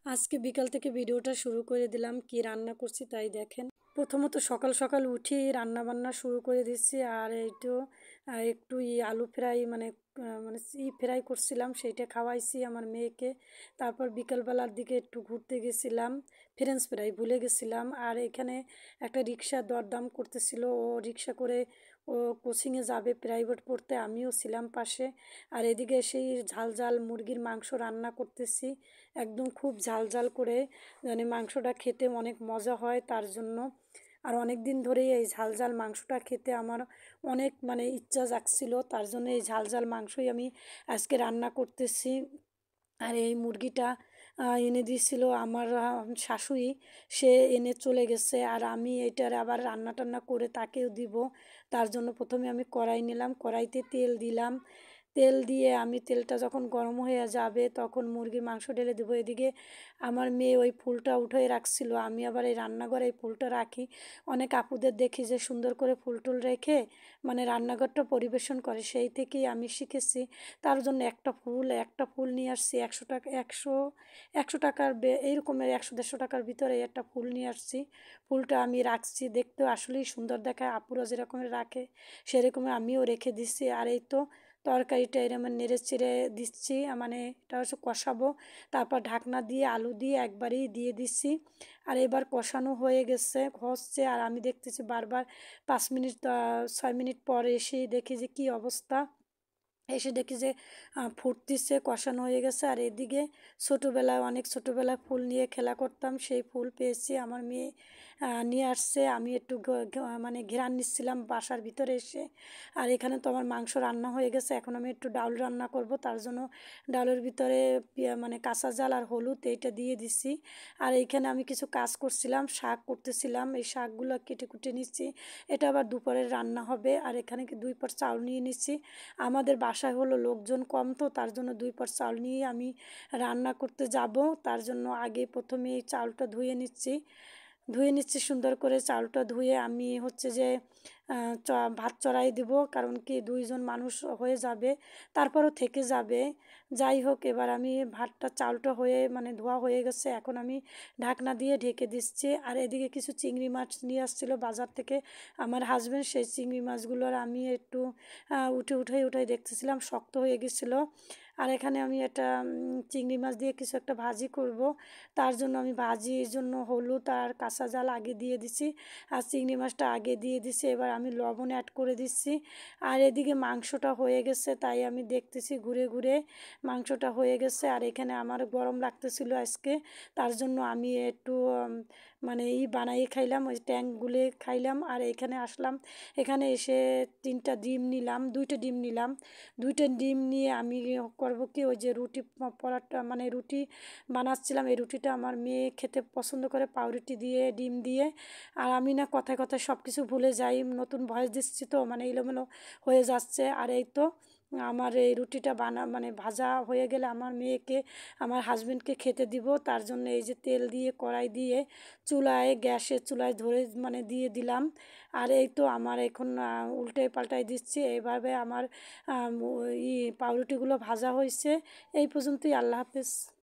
আজকে বিকাল থেকে ভিডিওটা শুরু করে দিলাম কি রান্না করছি তাই দেখেন। প্রথমত সকাল সকাল উঠি রান্না বান্না শুরু করে দিচ্ছি। আর এইটো একটু আলু ফ্রাই মানে ফ্রাই করছিলাম, সেইটা খাওয়াইছি আমার মেয়েকে। তারপর বিকালবেলার দিকে একটু ঘুরতে গেছিলাম, ফ্রেঞ্চ ফ্রাই ভুলে গেছিলাম। আর এখানে একটা রিক্সা দরদাম করতেছিল, ও রিক্সা করে ও কোচিংয়ে যাবে প্রাইভেট পড়তে, আমিও ছিলাম পাশে। আর এদিকে সেই ঝাল ঝাল মুরগির মাংস রান্না করতেছি, একদম খুব ঝাল ঝাল করে, মানে মাংসটা খেতে অনেক মজা হয় তার জন্য। আর অনেক দিন ধরেই এই ঝাল ঝাল মাংসটা খেতে আমার অনেক মানে ইচ্ছা জাগছিল, তার জন্য এই ঝাল ঝাল মাংসই আমি আজকে রান্না করতেছি। আর এই মুরগিটা এনে দিয়েছিল আমার শাশুড়ি, সে এনে চলে গেছে। আর আমি এটার আবার রান্না টান্না করে তাকেও দিব, তার জন্য প্রথমে আমি কড়াই নিলাম, কড়াইতে তেল দিলাম। তেল দিয়ে আমি তেলটা যখন গরম হয়ে যাবে তখন মুরগির মাংস ঢেলে দেবো। এদিকে আমার মেয়ে ওই ফুলটা উঠে রাখছিল, আমি আবার এই রান্নাঘরে এই ফুলটা রাখি। অনেক আপুদের দেখি যে সুন্দর করে ফুল টুল রেখে মানে রান্নাঘরটা পরিবেশন করে, সেই থেকেই আমি শিখেছি। তার জন্য একটা ফুল নিয়ে আসছি 100 টাকা, 100 টাকার এইরকমের 100-150 টাকার ভিতরে একটা ফুল নিয়ে আসছি। ফুলটা আমি রাখছি, দেখতে আসলেই সুন্দর দেখায়, আপুরা যেরকমের রাখে সেরকমই আমিও রেখে দিচ্ছি। আর এই তো তরকারিটা এরকম নেড়ে চেড়ে দিচ্ছি, মানে এটা হচ্ছে কষাবো। তারপর ঢাকনা দিয়ে আলু দিয়ে একবারেই দিয়ে দিচ্ছি। আর এবার কষানো হয়ে গেছে, হচ্ছে। আর আমি দেখতেছি বারবার 5 মিনিট 6 মিনিট পরে এসে দেখি যে কী অবস্থা, এসে দেখি যে ফুটতিছে, কষানো হয়ে গেছে। আর এদিকে ছোটোবেলায় অনেক ছোটোবেলায় ফুল নিয়ে খেলা করতাম, সেই ফুল পেয়েছি, আমার মেয়ে নিয়ে আসছে। আমি একটু মানে ঘেরান নিচ্ছিলাম বাসার ভিতরে এসে। আর এখানে তো আমার মাংস রান্না হয়ে গেছে, এখন আমি একটু ডাল রান্না করব, তার জন্য ডালের ভিতরে মানে কাঁচা জাল আর হলুদ এইটা দিয়ে দিছি। আর এইখানে আমি কিছু কাজ করছিলাম, শাক করতেছিলাম, এই শাকগুলো কেটে কুটে নিচ্ছি, এটা আবার দুপুরের রান্না হবে। আর এখানে 2 পট চাউল নিয়ে নিচ্ছি, আমাদের বাসায় হলো লোকজন কম, তো তার জন্য 2 পট চাউল নিয়ে আমি রান্না করতে যাব। তার জন্য আগে প্রথমে এই চাউলটা ধুয়ে নিচ্ছি সুন্দর করে। চাউলটা ধুয়ে আমি হচ্ছে যে ভাত চড়াই দেব, কারণ কি 2জন মানুষ হয়ে যাবে, তারপরও থেকে যাবে। যাই হোক, এবার আমি ভাতটা চাউলটা হয়ে মানে ধোয়া হয়ে গেছে, এখন আমি ঢাকনা দিয়ে ঢেকে দিচ্ছি। আর এদিকে কিছু চিংড়ি মাছ নিয়ে আসছিল বাজার থেকে আমার হাজব্যান্ড, সেই চিংড়ি মাছগুলোর আমি একটু উঠাই দেখতেছিলাম, শক্ত হয়ে গেছিলো। আর এখানে আমি একটা চিংড়ি মাছ দিয়ে কিছু একটা ভাজি করব, তার জন্য আমি ভাজির জন্য হলুদ আর কাঁচা জাল আগে দিয়ে দিছি, আর চিংড়ি মাছটা আগে দিয়ে দিছি। এবার আমি লবণ অ্যাড করে দিচ্ছি। আর এদিকে মাংসটা হয়ে গেছে, তাই আমি দেখতেছি ঘুরে ঘুরে মাংসটা হয়ে গেছে। আর এখানে আমার গরম লাগতেছিল আজকে, তার জন্য আমি একটু মানে বানাইয়ে খাইলাম, ওই ট্যাঙ্ক গুলে খাইলাম। আর এখানে আসলাম, এখানে এসে 3টা ডিম নিলাম, 2টা ডিম নিলাম। 2টা ডিম নিয়ে আমি করব কি, ওই যে রুটি পরাটা মানে রুটি বানাচ্ছিলাম, এই রুটিটা আমার মেয়ে খেতে পছন্দ করে পাউরুটি দিয়ে ডিম দিয়ে। আর আমি না কথায় কথায় সব কিছু ভুলে যাই, নতুন ভয়েস দিচ্ছি তো মানে এলোমেলো হয়ে যাচ্ছে। আর এই তো আমার এই রুটিটা মানে ভাজা হয়ে গেলে আমার মেয়েকে আমার হাজবেন্ডকে খেতে দিব, তার জন্য এই যে তেল দিয়ে কড়াই দিয়ে গ্যাসের চুলায় ধরে মানে দিয়ে দিলাম। আর এই তো আমার এখন উল্টে পাল্টাই দিচ্ছি, এইভাবে আমার পাউরুটিগুলো ভাজা হয়েছে। এই পর্যন্তই, আল্লাহ হাফেজ।